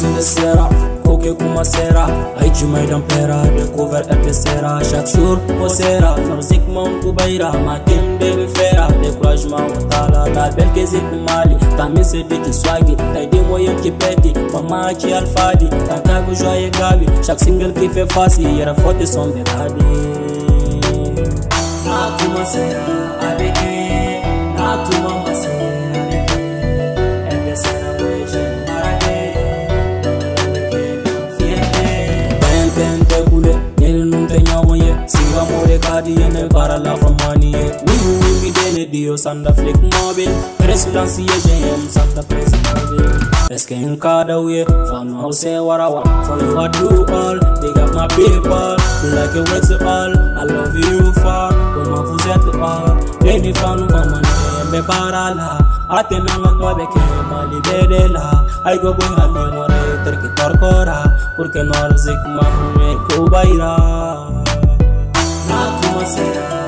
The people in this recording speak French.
in the sera, koke kuma sera. Aiki mai dan pera, da cover epicera. Chaque jour, au sera, musique mon kubaira. Ma team de fera, découragement au tala. La belle que c'est mali, ta mise de qui swaggy. Ta des moyens qui péti, maman qui alfadi. Ta tago joyeux gabi, chaque single qui fait facile. Y'a faute son de radi. Na kuma sera, avec na kuma sera. Singa more kadi yene para la famani ye. We dene dio sanda flick mobile. Presidency ye JM sanda president. Eske in kada we for no say warawa. For you I do all. Big up my people. You like your words all. I love you for. When my fuse at all. Lady fan mama me para la. Ate me mangwa beke mali bedela. I go boy hali more terki torkora. Porque no arzik mahume kubaira. Na kuma sera.